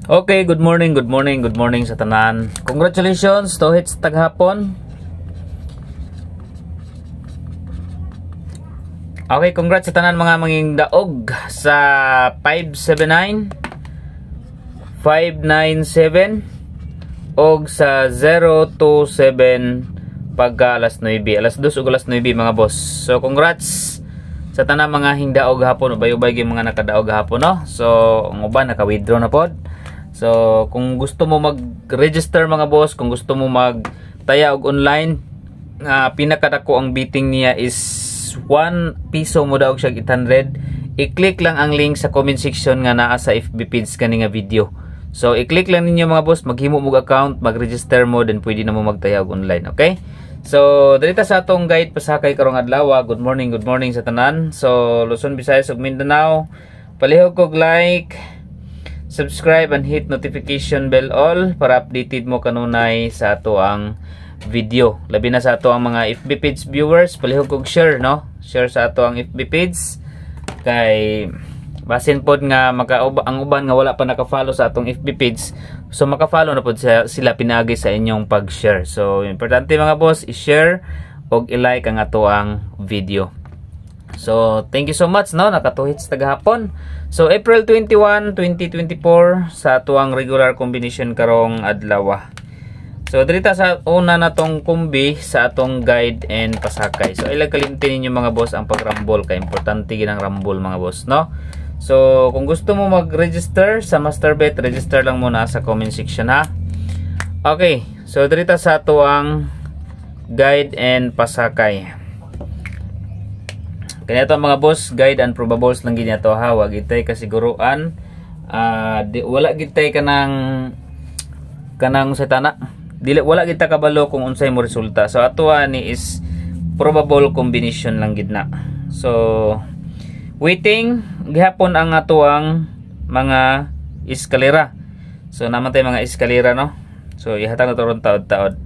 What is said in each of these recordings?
Okay, good morning sa tanan. Congratulations to hits taghapon. Okay, congrats sa tanan mga manging daog sa 579, 597 og sa 027 pagka alas 9, alas 2 ug alas 9 mga boss. So congrats sa tanan mga hingdaog hapon, ubay-ubay gyud mga nakadaog hapon, no. So ang uban naka-withdraw na pod. So kung gusto mo mag-register mga boss, kung gusto mo magtaya og online, pinakadako ang bidding niya is 1 piso mo daw siya 800. I-click lang ang link sa comment section nga naa sa FB page kani nga video. So i-click lang ninyo mga boss, maghimo mo account, mag-register mo, then pwede na mo magtaya og online, okay? So dito sa atong guide pasakay karong adlaw. Good morning sa tanan. So Luzon, Visayas ug Mindanao, palihog kog like, subscribe and hit notification bell all para updated mo kanunay sa ato ang video. Labi na sa ato ang mga FB page viewers, palihog kog share, no? Share sa ato ang FB page kay basin pod nga ang uban nga wala pa naka-follow sa atong FB page. So maka-follow na pod sila pinagi sa inyong pag-share. So importante mga boss, i-share og i-like ang ato ang video. So thank you so much, no, nakatuhits tagahapon. So April 21, 2024 sa ato ang regular combination karong adlaw. So dirita sa una natong kumbi sa atong guide and pasakay. So ilag kalimtin ninyo mga boss ang pagrambol, kay importante ginang rambol mga boss, no. So kung gusto mo mag-register sa Masterbet, register lang muna sa comment section, ha. Okay, so dirita sa ato ang guide and pasakay. Kaya ito mga boss, guide and probables lang gina to, ha. Wag itay kasiguruan. Wala gitay kanang setana. Wala kita kabalo kung unsay mo resulta. So ato ni is probable combination lang gid na. So waiting gihapon ang ato ang mga eskalera. So naman tay mga eskalera, no. So ihatag na to ron taod-taod.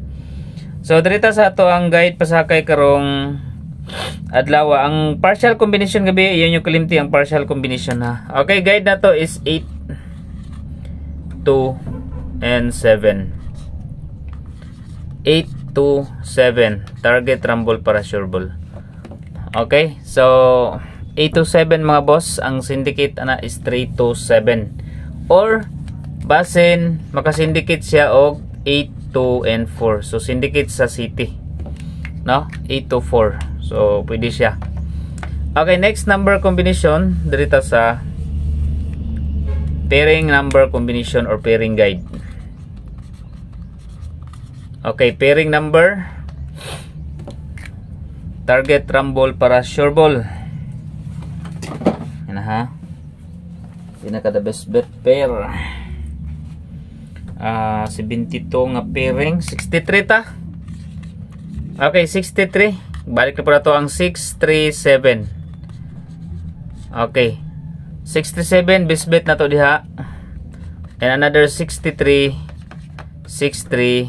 So dirita sa ato ang guide pasakay karong adlaw. Ang partial combination gabi, iyon yung kalimti ang partial combination, ha. Okay, guide na to is 8, 2 and 7. 8 to 7 target rumble para sure ball. Okay, so 8 to 7 mga boss, ang syndicate ana is 3 to 7, or basin makasyndicate siya og 8, 2 and 4. So syndicate sa city, no, 8 to 4. So pwede siya. Okay, next number combination dirita sa pairing number combination or pairing guide. Okay, pairing number, target rumble para sure ball. Yan, ha. Pinaka the best bet pair. 72 nga pairing, 63 ta. Okay, 63. Balik na pala to ang 637. Okay, 67 best bet na to diha. And another 63, 63,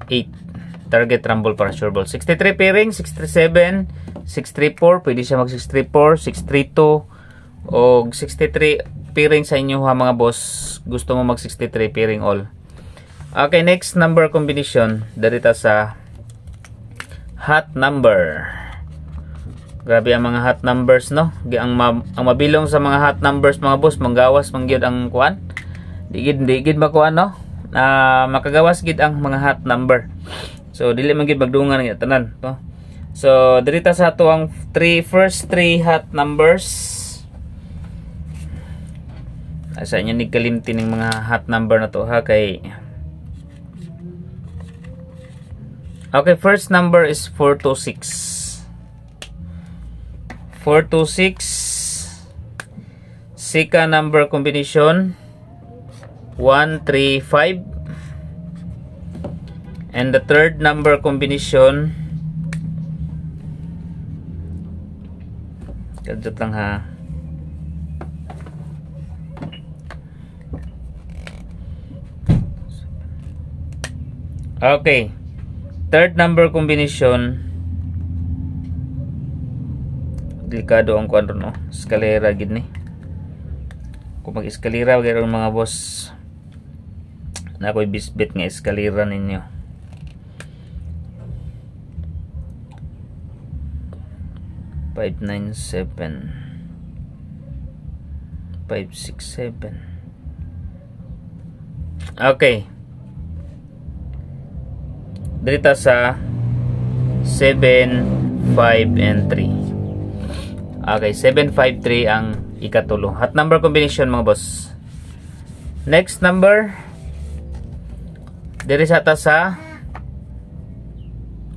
8 target rumble para sure ball. 63 pairing, 637, 634, pwede siya mag 634, 632 o 63 pairing sa inyo, ha mga boss. Gusto mo mag 63 pairing all. Okay, next number combination darita sa hot number. Grabe ang mga hot numbers, no. Ang mabilong sa mga hot numbers mga boss, manggawas mangyod ang kuan. Digid makuan, no. Makagawas gid ang mga hot number. So dili man gid magdungan nga tanan, no? So dirita sa ato ang first 3 hot numbers. Asa inyo ni kalimti ning mga hot number na to, ha, kay okay, first number is 426. 426. Second number combination 135, and the third number combination, kadto lang, ha. Okay, third number combination, delikado ang kuan, no, eskalera gid ni. kung mag-eskalira gayron mga boss, na ako'y bisbit nga eskalira ninyo. $597 $567. Okay, dito sa 7, 5, and 3. Okay, 7, 5, 3 ang ikatulo. Hot number combination mga boss. Next number, diri sa sa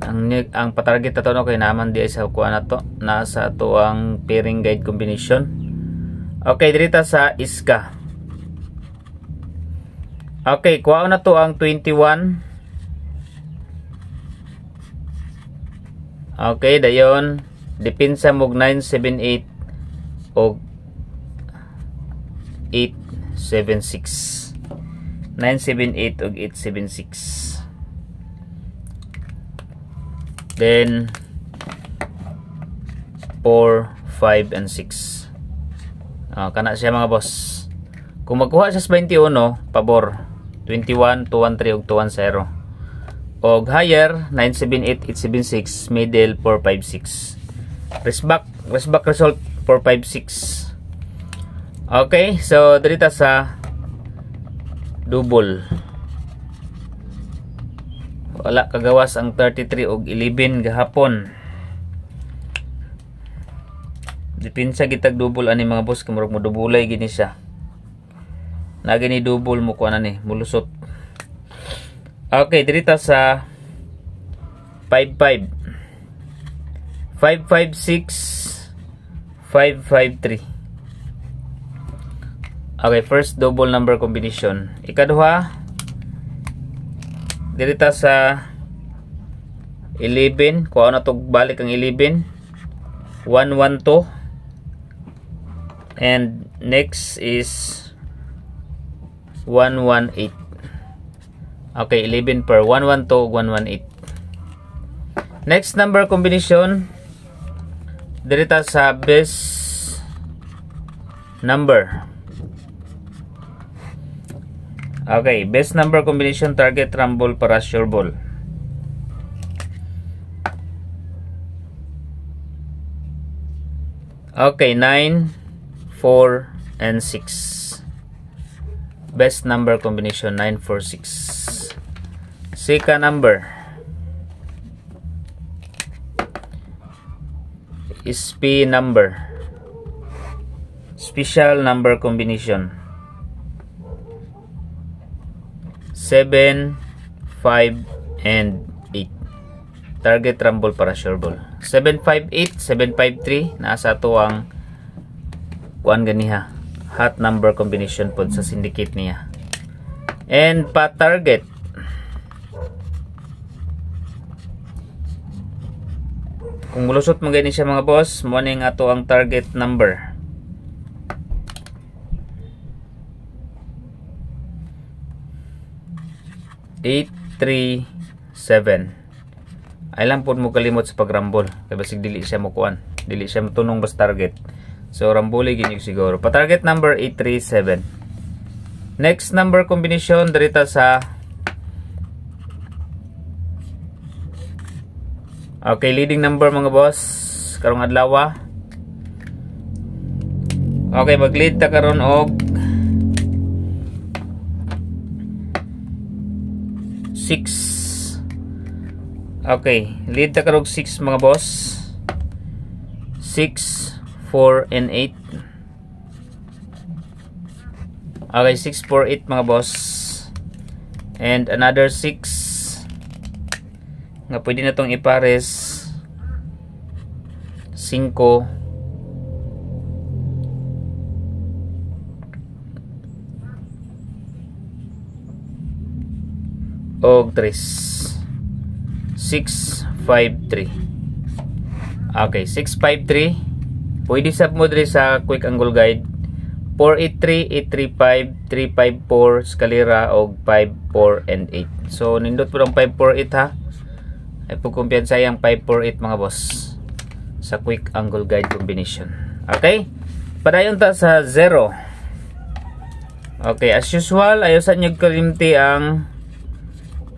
ang patarget na to, no, kay naman di sa kuha na to, nasa to ang pairing guide combination. Okay, diri sa iska. Okay, kuha na to ang 21. Okay, dayon depensa mog 978 o 876. 978 o 876. Then 4, 5, and 6. Kana siya mga boss. Kung magkuha siya sa 21, pabor 21, 213 ug 210. Og higher 978, 876, middle 456. Rest back result 456. Okay, so dito sa double. Wala kagawas ang 33 og 11 gahapon. Dipinsa gitag double ani mga boss, kamurag mo dubulay gini siya. Na gini double mo kuan ani, mulusot. Okay, dito sa 55. 556 553. Okay, first double number combination. Ikaduha dito sa 11, kuha na to balik ang 11. 112. And next is 118. Okay, 11 per 112, 118. Next number combination dito sa best number. Okay, best number combination, target, rumble, para sure ball. Okay, 9, 4, and 6. Best number combination 9, 4, 6. Second number is P number. Special number combination 7, 5, and 8. Target, rumble, para sure ball. 758, 753 nasa to ang kuan ganiha. Hot number combination pod sa syndicate niya. And pa target kung mulusot mo gani siya mga boss, mo ning ato ang target number. Eight, 3, 7. Ay lang po mo kalimot sa pagrambol. Kaya basig dili siya mukuan. Dili siya matunong bas target. So rambuli ginyog siguro. Pa target number 837. Next number combination dito sa okay, leading number mga boss karong adlaw. Okay, mag-lead ta karon og 6. Okay, lead ta karong 6 mga boss. 6, 4, and 8. Okay, 6, 4, 8 mga boss. And another 6 nga pwede na tong ipares. 5 og 3. 6, 5, 3. Okay, 6, 5, 3. Pwede sab mo diri sa quick angle guide. 483, 835, 354, skalera og 5, 4, and 8. So nindot po ang 548 ha. Ay pagkumpiyansa yung 548 mga boss sa quick angle guide combination. Okay? Padayon ta sa 0. Okay, as usual, ayaw sa inyo kalimti ang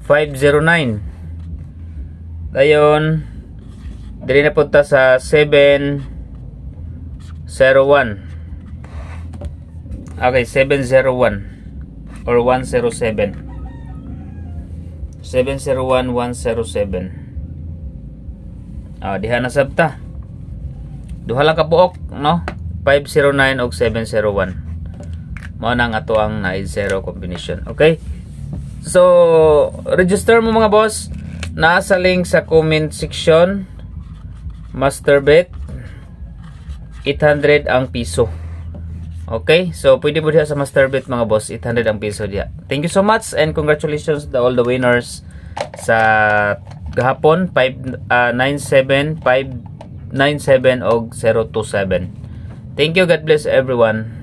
509. Dayon, dili na punta sa 701. Okay, 701 or 107. 701, 107. Diha na sabta. Duha lang ka buok, no? 509 og 701. Mao nang ato ang na 0 combination. Okay? So, register mo mga boss. Nasa link sa comment section. Masterbet 800 ang piso. Okay? So, pwede mo diha sa Masterbet mga boss. 800 ang piso diha. Thank you so much and congratulations to all the winners sa gahapon 597 597 og 027. Thank you. God bless everyone.